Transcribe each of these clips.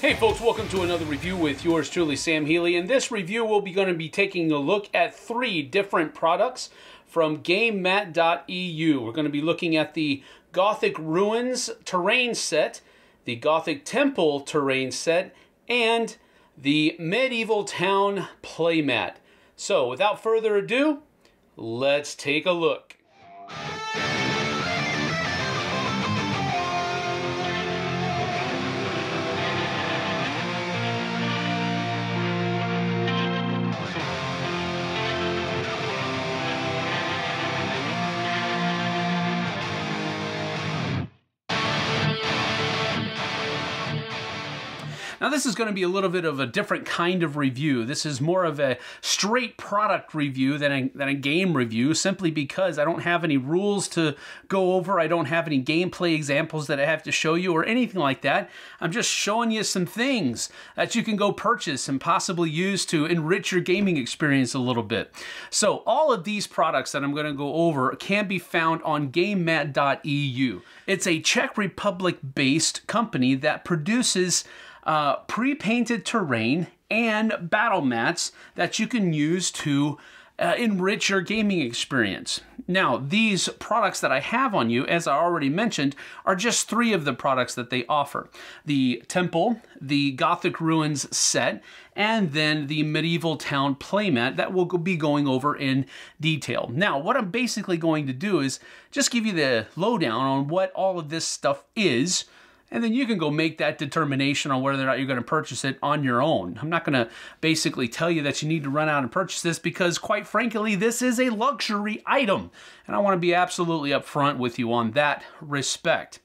Hey folks, welcome to another review with yours truly, Sam Healey. In this review, we'll be going to be taking a look at 3 different products from Gamemat.eu. We're going to be looking at the Gothic Ruins terrain set, the Gothic Temple terrain set, and the Medieval Town playmat. So, without further ado, let's take a look. Now this is going to be a little bit of a different kind of review. This is more of a straight product review than a game review, simply because I don't have any rules to go over. I don't have any gameplay examples that I have to show you or anything like that. I'm just showing you some things that you can go purchase and possibly use to enrich your gaming experience a little bit. So all of these products that I'm going to go over can be found on Gamemat.eu. It's a Czech Republic-based company that produces pre-painted terrain and battle mats that you can use to enrich your gaming experience. Now, these products that I have on you, as I already mentioned, are just 3 of the products that they offer. The Temple, the Gothic Ruins set, and then the Medieval Town playmat that we'll be going over in detail. Now, what I'm basically going to do is just give you the lowdown on what all of this stuff is, and then you can go make that determination on whether or not you're going to purchase it on your own. I'm not going to basically tell you that you need to run out and purchase this because, quite frankly, this is a luxury item. And I want to be absolutely upfront with you on that respect.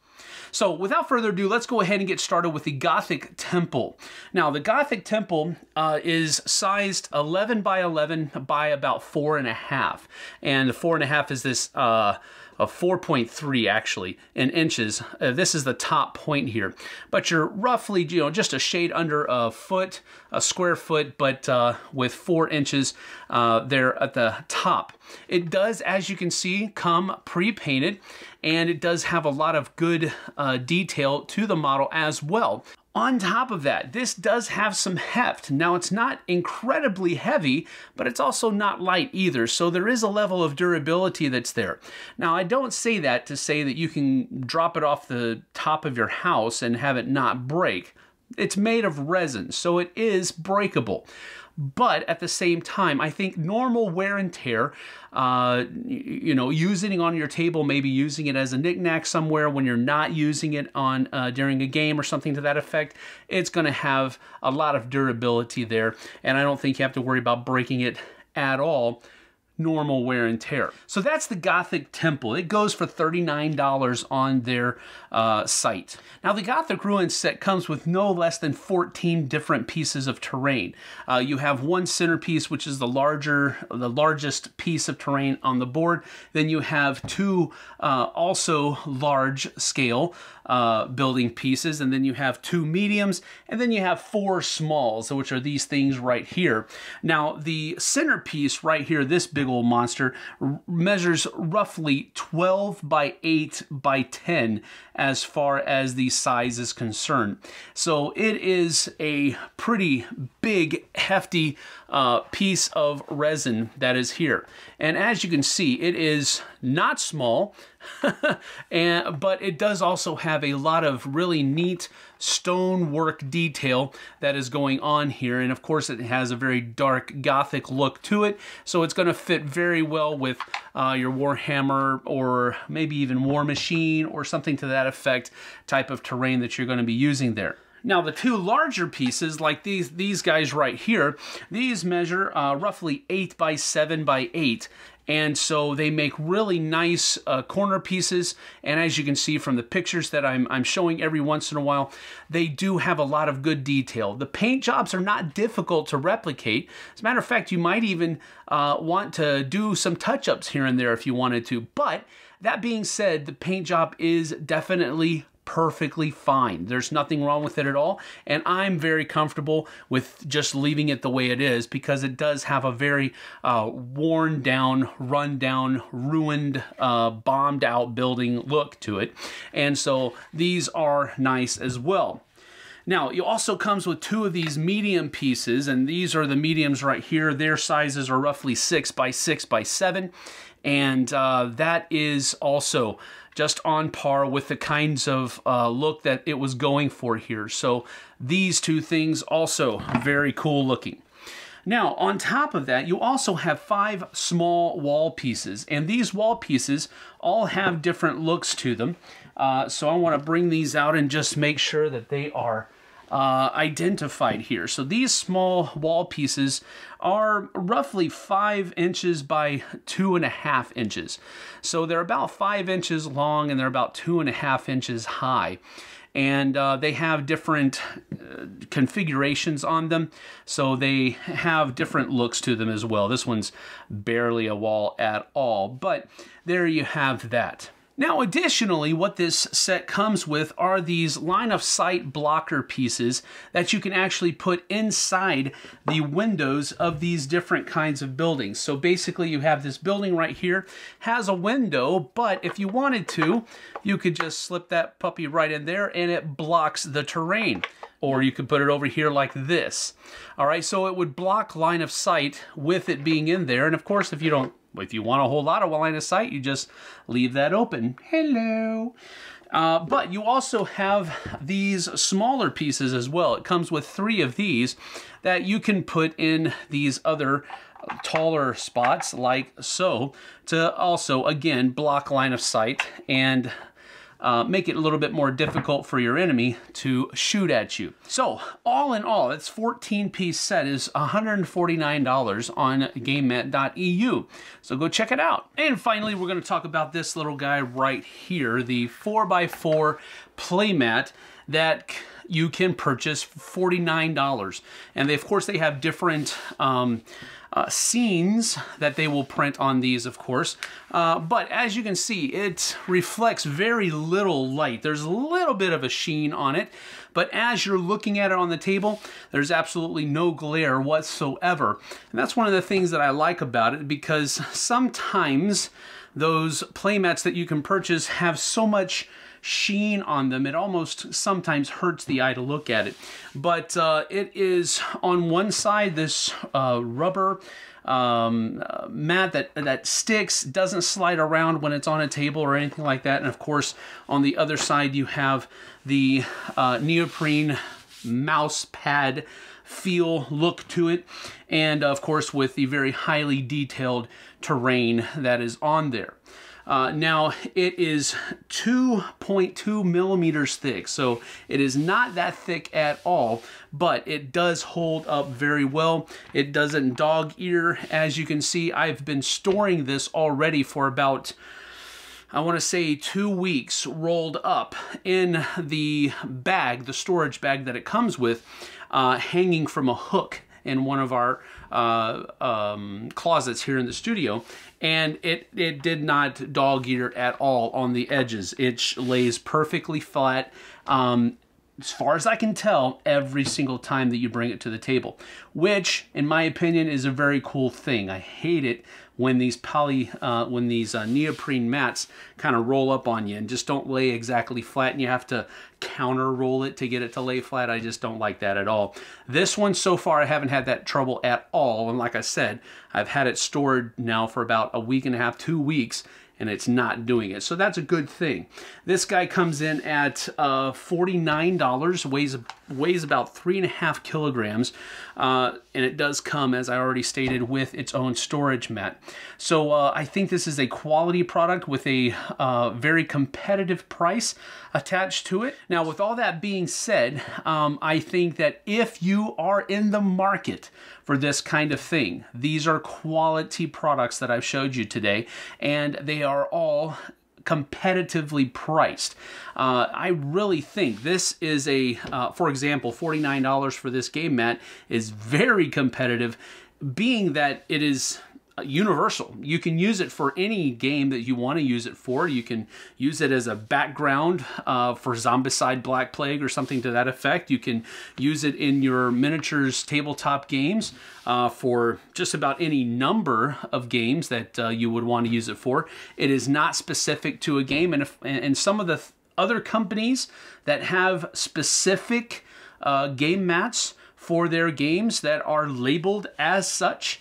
So without further ado, let's go ahead and get started with the Gothic Temple. Now, the Gothic Temple is sized 11 by 11 by about 4.5. And the 4.5 is this a 4.3 actually in inches. This is the top point here, but you're roughly, just a shade under a foot, a square foot, but with 4 inches there at the top. It does, as you can see, come pre-painted, and it does have a lot of good detail to the model as well. On top of that, this does have some heft. Now, it's not incredibly heavy, but it's also not light either, so there is a level of durability that's there. Now, I don't say that to say that you can drop it off the top of your house and have it not break. It's made of resin, so it is breakable. But at the same time, I think normal wear and tear, using it on your table, maybe using it as a knickknack somewhere when you're not using it on during a game or something to that effect, it's going to have a lot of durability there. And I don't think you have to worry about breaking it at all. Normal wear and tear. So that's the Gothic Temple. It goes for $39 on their site. Now, the Gothic Ruins set comes with no less than 14 different pieces of terrain. You have one centerpiece, which is the largest piece of terrain on the board. Then you have 2 also large scale building pieces, and then you have 2 mediums, and then you have 4 smalls, which are these things right here. Now, the centerpiece right here, this big old monster, measures roughly 12 by 8 by 10 as far as the size is concerned. So it is a pretty big, hefty piece of resin that is here. And as you can see, it is not small, but it does also have a lot of really neat stonework detail that is going on here. And of course, it has a very dark Gothic look to it, so it's going to fit very well with your Warhammer or maybe even War Machine or something to that effect type of terrain that you're going to be using there. Now, the 2 larger pieces, like these guys right here, these measure roughly 8 by 7 by 8. And so they make really nice corner pieces. And as you can see from the pictures that I'm showing every once in a while, they do have a lot of good detail. The paint jobs are not difficult to replicate. As a matter of fact, you might even want to do some touch-ups here and there if you wanted to. But that being said, the paint job is definitely perfectly fine. There's nothing wrong with it at all, and I'm very comfortable with just leaving it the way it is because it does have a very worn down, run down, ruined, bombed out building look to it, and so these are nice as well. Now, it also comes with 2 of these medium pieces, and these are the mediums right here. Their sizes are roughly 6 by 6 by 7, and that is also just on par with the kinds of look that it was going for here. So these 2 things also very cool looking. Now, on top of that, you also have 5 small wall pieces, and these wall pieces all have different looks to them. So I want to bring these out and just make sure that they are identified here. So these small wall pieces are roughly 5 inches by 2.5 inches. So they're about 5 inches long and they're about 2.5 inches high. And they have different configurations on them, so they have different looks to them as well. This one's barely a wall at all, but there you have that. Now, additionally, what this set comes with are these line-of-sight blocker pieces that you can actually put inside the windows of these different kinds of buildings. So basically, you have this building right here, has a window, but if you wanted to, you could just slip that puppy right in there and it blocks the terrain. Or you could put it over here like this. All right, so it would block line of sight with it being in there. And of course, if you want a whole lot of line of sight, you just leave that open. Hello. But you also have these smaller pieces as well. It comes with 3 of these that you can put in these other taller spots like so to also, again, block line of sight and make it a little bit more difficult for your enemy to shoot at you. So all in all, this 14-piece set is $149 on Gamemat.eu. So go check it out. And finally, we're going to talk about this little guy right here, the 4x4 playmat that you can purchase for $49. And of course, they have different scenes that they will print on these, of course. But as you can see, it reflects very little light. There's a little bit of a sheen on it, but as you're looking at it on the table, there's absolutely no glare whatsoever. And that's one of the things that I like about it, because sometimes those playmats that you can purchase have so much sheen on them, it almost sometimes hurts the eye to look at it. But it is on one side this rubber mat that sticks, doesn't slide around when it's on a table or anything like that. And of course, on the other side, you have the neoprene mouse pad feel look to it. And of course, with the very highly detailed terrain that is on there. Now, it is 2.2 millimeters thick, so it is not that thick at all, but it does hold up very well. It doesn't dog ear. As you can see, I've been storing this already for about, I want to say, 2 weeks rolled up in the bag, the storage bag that it comes with, hanging from a hook in one of our closets here in the studio, and it did not dog ear at all on the edges. It lays perfectly flat, as far as I can tell, every single time that you bring it to the table, which, in my opinion, is a very cool thing. I hate it when these neoprene mats kind of roll up on you and just don't lay exactly flat, and you have to counter roll it to get it to lay flat. I just don't like that at all. This one, so far, I haven't had that trouble at all. And like I said, I've had it stored now for about a week and a half, 2 weeks, and it's not doing it. So that's a good thing. This guy comes in at $49, weighs about 3.5 kilograms, and it does come, as I already stated, with its own storage mat. So I think this is a quality product with a very competitive price attached to it. Now, with all that being said, I think that if you are in the market for this kind of thing, these are quality products that I've showed you today, and they are all competitively priced. I really think this is a, for example, $49 for this game mat is very competitive, being that it is universal. You can use it for any game that you want to use it for. You can use it as a background for Zombicide Black Plague or something to that effect. You can use it in your miniatures tabletop games for just about any number of games that you would want to use it for. It is not specific to a game, and some of the other companies that have specific game mats for their games that are labeled as such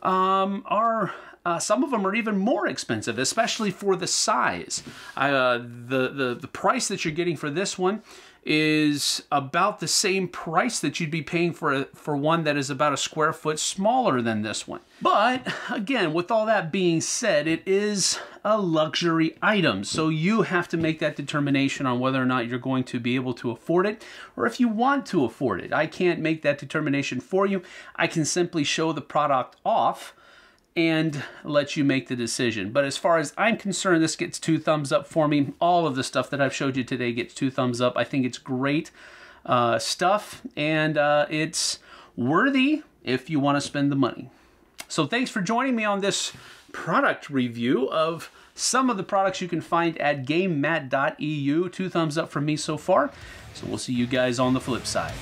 are... some of them are even more expensive, especially for the size. The price that you're getting for this one is about the same price that you'd be paying for one that is about a square foot smaller than this one. But again, with all that being said, it is a luxury item, so you have to make that determination on whether or not you're going to be able to afford it, or if you want to afford it. I can't make that determination for you. I can simply show the product off and let you make the decision. But as far as I'm concerned, this gets 2 thumbs up for me. All of the stuff that I've showed you today gets 2 thumbs up. I think it's great stuff, and it's worthy if you want to spend the money. So thanks for joining me on this product review of some of the products you can find at Gamemat.eu. 2 thumbs up from me so far. So we'll see you guys on the flip side.